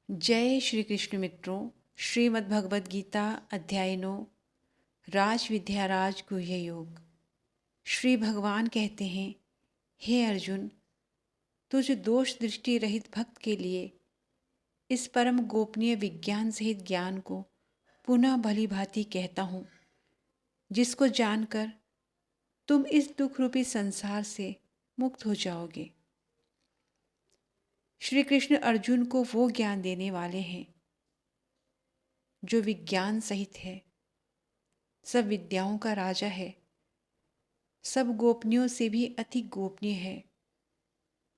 जय श्री कृष्ण मित्रों। श्रीमद् भगवद गीता अध्याय 9 राज विद्याराज गुह्य योग। श्री भगवान कहते हैं, हे अर्जुन, तुझ दोष दृष्टि रहित भक्त के लिए इस परम गोपनीय विज्ञान सहित ज्ञान को पुनः भली भांति कहता हूँ, जिसको जानकर तुम इस दुख रूपी संसार से मुक्त हो जाओगे। श्री कृष्ण अर्जुन को वो ज्ञान देने वाले हैं जो विज्ञान सहित है, सब विद्याओं का राजा है, सब गोपनीयों से भी अति गोपनीय है,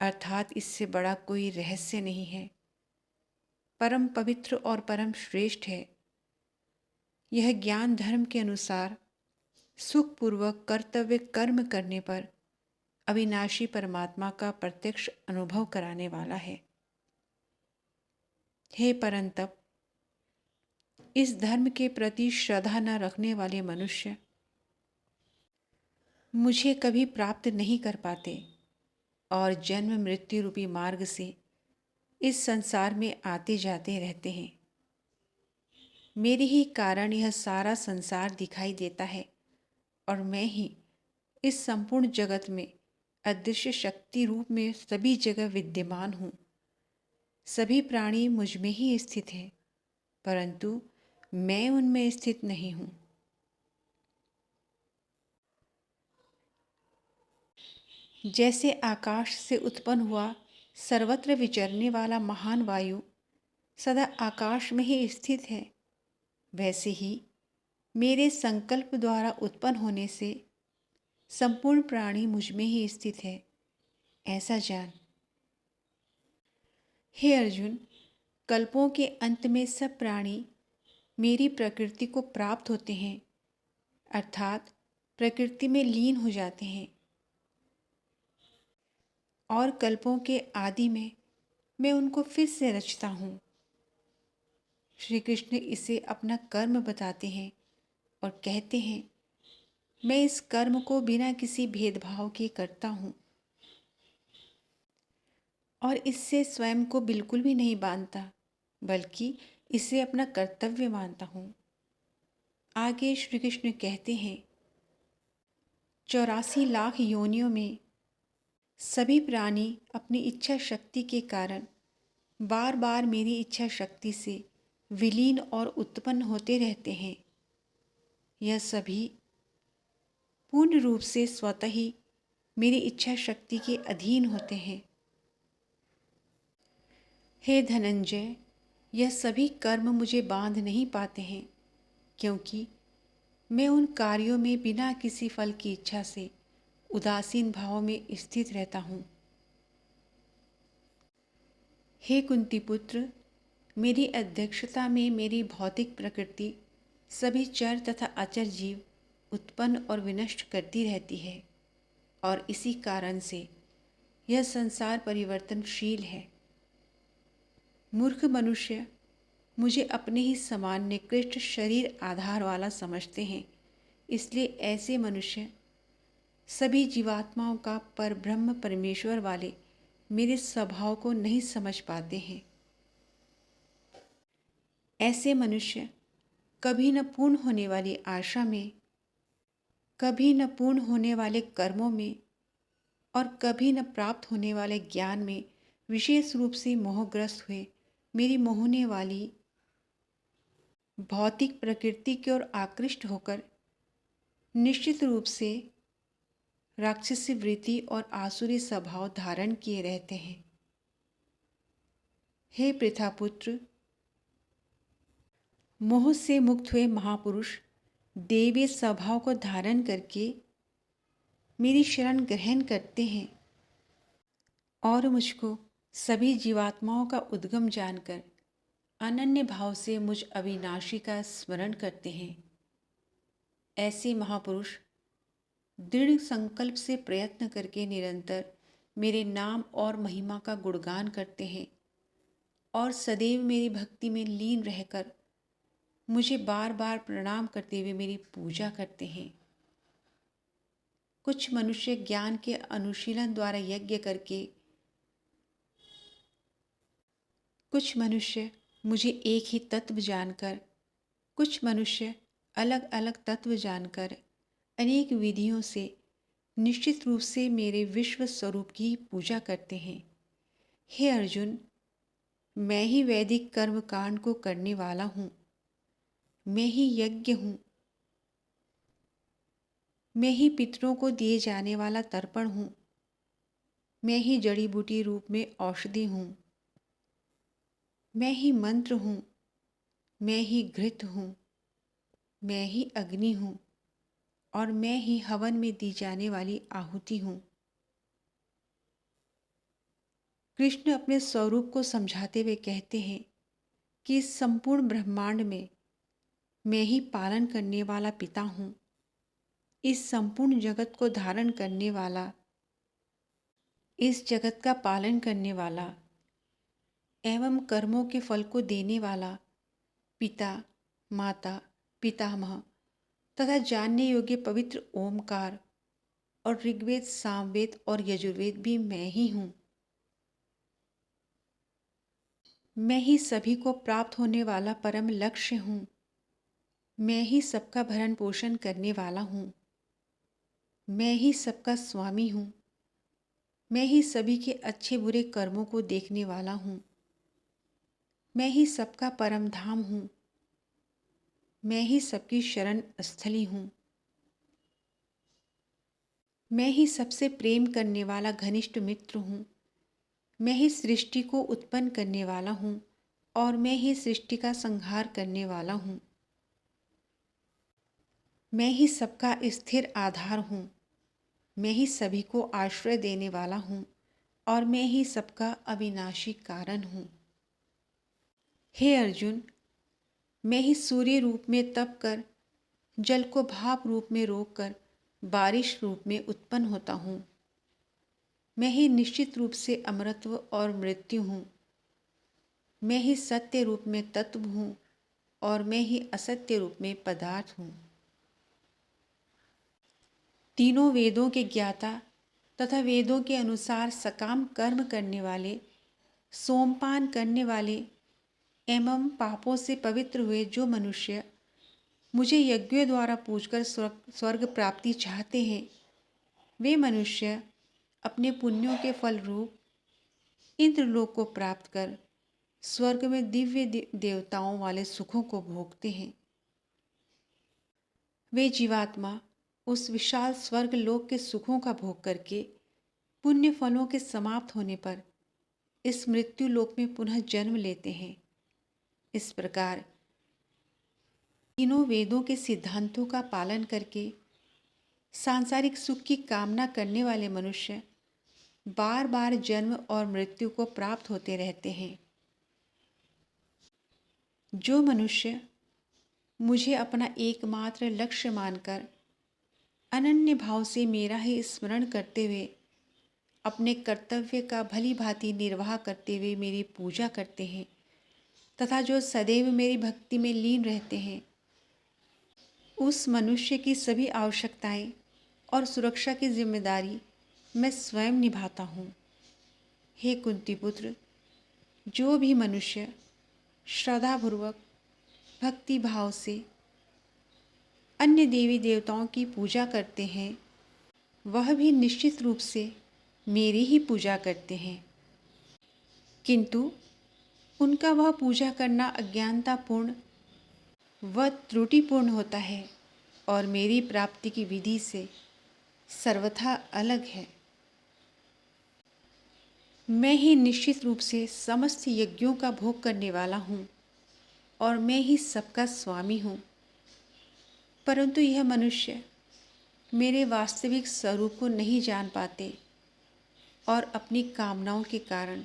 अर्थात इससे बड़ा कोई रहस्य नहीं है, परम पवित्र और परम श्रेष्ठ है। यह ज्ञान धर्म के अनुसार सुखपूर्वक कर्तव्य कर्म करने पर अविनाशी परमात्मा का प्रत्यक्ष अनुभव कराने वाला है। हे परंतप, इस धर्म के प्रति श्रद्धा न रखने वाले मनुष्य मुझे कभी प्राप्त नहीं कर पाते और जन्म मृत्यु रूपी मार्ग से इस संसार में आते जाते रहते हैं। मेरे ही कारण यह सारा संसार दिखाई देता है और मैं ही इस संपूर्ण जगत में अदृश्य शक्ति रूप में सभी जगह विद्यमान हूँ। सभी प्राणी मुझ में ही स्थित हैं, परंतु मैं उनमें स्थित नहीं हूँ। जैसे आकाश से उत्पन्न हुआ सर्वत्र विचरने वाला महान वायु सदा आकाश में ही स्थित है, वैसे ही मेरे संकल्प द्वारा उत्पन्न होने से संपूर्ण प्राणी मुझ में ही स्थित है, ऐसा जान। हे अर्जुन, कल्पों के अंत में सब प्राणी मेरी प्रकृति को प्राप्त होते हैं, अर्थात प्रकृति में लीन हो जाते हैं, और कल्पों के आदि में मैं उनको फिर से रचता हूँ। श्री कृष्ण इसे अपना कर्म बताते हैं और कहते हैं, मैं इस कर्म को बिना किसी भेदभाव के करता हूँ और इससे स्वयं को बिल्कुल भी नहीं बांधता, बल्कि इसे अपना कर्तव्य मानता हूँ। आगे श्री कृष्ण कहते हैं, 84 लाख योनियों में सभी प्राणी अपनी इच्छा शक्ति के कारण बार बार मेरी इच्छा शक्ति से विलीन और उत्पन्न होते रहते हैं। यह सभी पूर्ण रूप से स्वतः ही मेरी इच्छा शक्ति के अधीन होते हैं। हे धनंजय, यह सभी कर्म मुझे बांध नहीं पाते हैं, क्योंकि मैं उन कार्यों में बिना किसी फल की इच्छा से उदासीन भाव में स्थित रहता हूँ। हे कुंती पुत्र, मेरी अध्यक्षता में मेरी भौतिक प्रकृति सभी चर तथा अचर जीव उत्पन्न और विनष्ट करती रहती है, और इसी कारण से यह संसार परिवर्तनशील है। मूर्ख मनुष्य मुझे अपने ही समान निकृष्ट शरीर आधार वाला समझते हैं, इसलिए ऐसे मनुष्य सभी जीवात्माओं का परब्रह्म परमेश्वर वाले मेरे स्वभाव को नहीं समझ पाते हैं। ऐसे मनुष्य कभी न पूर्ण होने वाली आशा में, कभी न पूर्ण होने वाले कर्मों में और कभी न प्राप्त होने वाले ज्ञान में विशेष रूप से मोहग्रस्त हुए मेरी मोहने वाली भौतिक प्रकृति की ओर आकृष्ट होकर निश्चित रूप से राक्षसी वृत्ति और आसुरी स्वभाव धारण किए रहते हैं। हे पृथापुत्र, मोह से मुक्त हुए महापुरुष देवी स्वभाव को धारण करके मेरी शरण ग्रहण करते हैं और मुझको सभी जीवात्माओं का उद्गम जानकर अनन्य भाव से मुझ अविनाशी का स्मरण करते हैं। ऐसे महापुरुष दृढ़ संकल्प से प्रयत्न करके निरंतर मेरे नाम और महिमा का गुणगान करते हैं और सदैव मेरी भक्ति में लीन रहकर मुझे बार बार प्रणाम करते हुए मेरी पूजा करते हैं। कुछ मनुष्य ज्ञान के अनुशीलन द्वारा यज्ञ करके कुछ मनुष्य मुझे एक ही तत्व जानकर, कुछ मनुष्य अलग अलग तत्व जानकर अनेक विधियों से निश्चित रूप से मेरे विश्व स्वरूप की पूजा करते हैं। हे अर्जुन, मैं ही वैदिक कर्म कांड को करने वाला हूँ, मैं ही यज्ञ हूँ, मैं ही पितरों को दिए जाने वाला तर्पण हूँ, मैं ही जड़ी बूटी रूप में औषधि हूँ, मैं ही मंत्र हूँ, मैं ही घृत हूँ, मैं ही अग्नि हूँ और मैं ही हवन में दी जाने वाली आहुति हूँ। कृष्ण अपने स्वरूप को समझाते हुए कहते हैं कि इस संपूर्ण ब्रह्मांड में मैं ही पालन करने वाला पिता हूँ। इस संपूर्ण जगत को धारण करने वाला, इस जगत का पालन करने वाला एवं कर्मों के फल को देने वाला पिता, माता, पितामह तथा जानने योग्य पवित्र ओमकार और ऋग्वेद, सामवेद और यजुर्वेद भी मैं ही हूँ। मैं ही सभी को प्राप्त होने वाला परम लक्ष्य हूँ। मैं ही सबका भरण पोषण करने वाला हूँ। मैं ही सबका स्वामी हूँ। मैं ही सभी के अच्छे बुरे कर्मों को देखने वाला हूँ। मैं ही सबका परम धाम हूँ। मैं ही सबकी शरण स्थली हूँ। मैं ही सबसे प्रेम करने वाला घनिष्ठ मित्र हूँ। मैं ही सृष्टि को उत्पन्न करने वाला हूँ और मैं ही सृष्टि का संहार करने वाला हूँ। मैं ही सबका स्थिर आधार हूँ। मैं ही सभी को आश्रय देने वाला हूँ और मैं ही सबका अविनाशी कारण हूँ। हे अर्जुन, मैं ही सूर्य रूप में तप कर, जल को भाप रूप में रोककर बारिश रूप में उत्पन्न होता हूँ। मैं ही निश्चित रूप से अमरत्व और मृत्यु हूँ। मैं ही सत्य रूप में तत्व हूँ और मैं ही असत्य रूप में पदार्थ हूँ। तीनों वेदों के ज्ञाता तथा वेदों के अनुसार सकाम कर्म करने वाले, सोमपान करने वाले एवं पापों से पवित्र हुए जो मनुष्य मुझे यज्ञों द्वारा पूजकर स्वर्ग प्राप्ति चाहते हैं, वे मनुष्य अपने पुण्यों के फल रूप इंद्रलोक को प्राप्त कर स्वर्ग में दिव्य देवताओं वाले सुखों को भोगते हैं। वे जीवात्मा उस विशाल स्वर्ग लोक के सुखों का भोग करके पुण्य फलों के समाप्त होने पर इस मृत्यु लोक में पुनः जन्म लेते हैं। इस प्रकार तीनों वेदों के सिद्धांतों का पालन करके सांसारिक सुख की कामना करने वाले मनुष्य बार बार जन्म और मृत्यु को प्राप्त होते रहते हैं। जो मनुष्य मुझे अपना एकमात्र लक्ष्य मानकर अनन्य भाव से मेरा ही स्मरण करते हुए अपने कर्तव्य का भली भांति निर्वाह करते हुए मेरी पूजा करते हैं तथा जो सदैव मेरी भक्ति में लीन रहते हैं, उस मनुष्य की सभी आवश्यकताएं और सुरक्षा की जिम्मेदारी मैं स्वयं निभाता हूँ। हे कुंती पुत्र, जो भी मनुष्य श्रद्धापूर्वक भक्ति भाव से अन्य देवी देवताओं की पूजा करते हैं, वह भी निश्चित रूप से मेरी ही पूजा करते हैं, किंतु उनका वह पूजा करना अज्ञानतापूर्ण व त्रुटिपूर्ण होता है और मेरी प्राप्ति की विधि से सर्वथा अलग है। मैं ही निश्चित रूप से समस्त यज्ञों का भोग करने वाला हूँ और मैं ही सबका स्वामी हूँ, परंतु यह मनुष्य मेरे वास्तविक स्वरूप को नहीं जान पाते और अपनी कामनाओं के कारण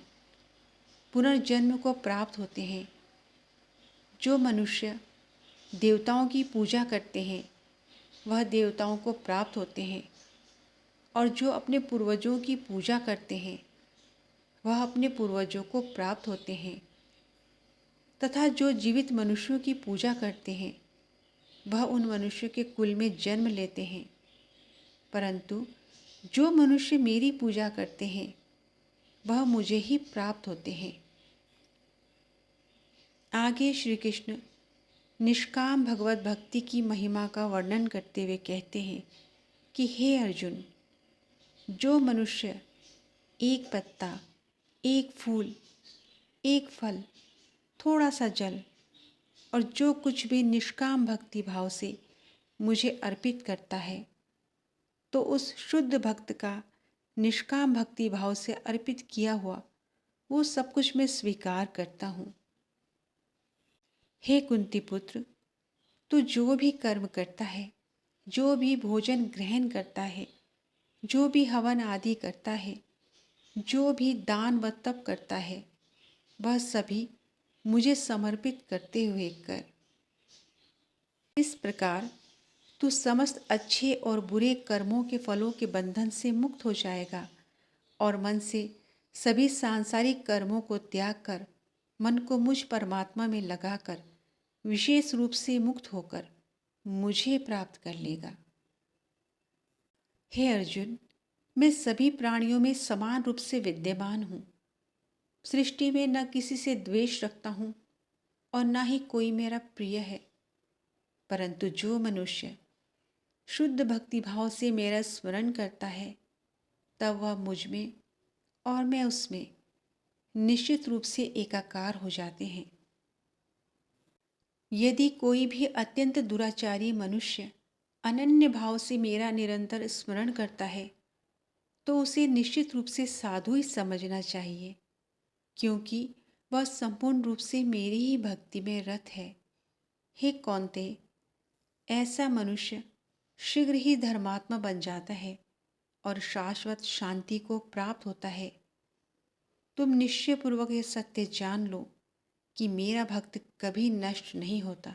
पुनर्जन्म को प्राप्त होते हैं। जो मनुष्य देवताओं की पूजा करते हैं, वह देवताओं को प्राप्त होते हैं, और जो अपने पूर्वजों की पूजा करते हैं, वह अपने पूर्वजों को प्राप्त होते हैं, तथा जो जीवित मनुष्यों की पूजा करते हैं, वह उन मनुष्यों के कुल में जन्म लेते हैं। परंतु जो मनुष्य मेरी पूजा करते हैं, वह मुझे ही प्राप्त होते हैं। आगे श्री कृष्ण निष्काम भगवत भक्ति की महिमा का वर्णन करते हुए कहते हैं कि हे अर्जुन, जो मनुष्य एक पत्ता, एक फूल, एक फल, थोड़ा सा जल और जो कुछ भी निष्काम भक्ति भाव से मुझे अर्पित करता है, तो उस शुद्ध भक्त का निष्काम भक्ति भाव से अर्पित किया हुआ वो सब कुछ मैं स्वीकार करता हूँ। हे कुंती पुत्र, तू जो भी कर्म करता है, जो भी भोजन ग्रहण करता है, जो भी हवन आदि करता है, जो भी दान व तप करता है, वह सभी मुझे समर्पित करते हुए कर। इस प्रकार तू समस्त अच्छे और बुरे कर्मों के फलों के बंधन से मुक्त हो जाएगा और मन से सभी सांसारिक कर्मों को त्याग कर मन को मुझ परमात्मा में लगाकर विशेष रूप से मुक्त होकर मुझे प्राप्त कर लेगा। हे अर्जुन, मैं सभी प्राणियों में समान रूप से विद्यमान हूँ। सृष्टि में न किसी से द्वेष रखता हूँ और न ही कोई मेरा प्रिय है, परंतु जो मनुष्य शुद्ध भक्ति भाव से मेरा स्मरण करता है, तब वह मुझ में और मैं उसमें निश्चित रूप से एकाकार हो जाते हैं। यदि कोई भी अत्यंत दुराचारी मनुष्य अनन्य भाव से मेरा निरंतर स्मरण करता है, तो उसे निश्चित रूप से साधु ही समझना चाहिए, क्योंकि वह संपूर्ण रूप से मेरी ही भक्ति में रत है। हे कौन्तेय, ऐसा मनुष्य शीघ्र ही धर्मात्मा बन जाता है और शाश्वत शांति को प्राप्त होता है। तुम निश्चयपूर्वक यह सत्य जान लो कि मेरा भक्त कभी नष्ट नहीं होता।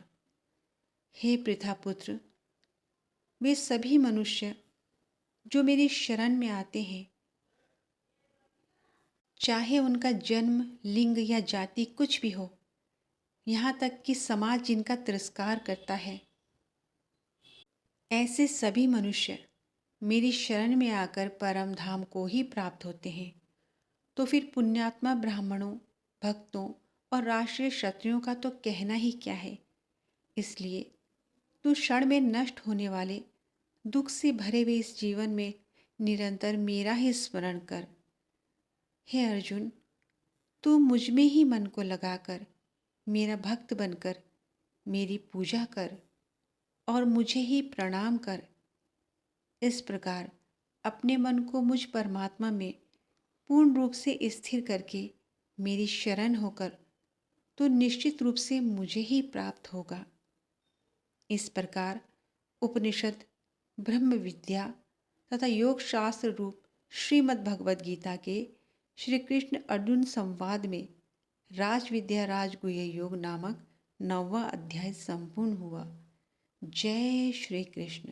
हे पृथापुत्र, वे सभी मनुष्य जो मेरी शरण में आते हैं, चाहे उनका जन्म, लिंग या जाति कुछ भी हो, यहाँ तक कि समाज जिनका तिरस्कार करता है, ऐसे सभी मनुष्य मेरी शरण में आकर परम धाम को ही प्राप्त होते हैं। तो फिर पुण्यात्मा ब्राह्मणों, भक्तों और राष्ट्रीय क्षत्रियों का तो कहना ही क्या है। इसलिए तू क्षण में नष्ट होने वाले दुख से भरे हुए इस जीवन में निरंतर मेरा ही स्मरण कर। हे अर्जुन, तू मुझ में ही मन को लगाकर मेरा भक्त बनकर मेरी पूजा कर और मुझे ही प्रणाम कर। इस प्रकार अपने मन को मुझ परमात्मा में पूर्ण रूप से स्थिर करके मेरी शरण होकर तो निश्चित रूप से मुझे ही प्राप्त होगा। इस प्रकार उपनिषद, ब्रह्म विद्या तथा योग शास्त्र रूप श्रीमद् भगवद गीता के श्री कृष्ण अर्जुन संवाद में राजविद्या राजगुह्य योग नामक 9वां अध्याय संपूर्ण हुआ। जय श्री कृष्ण।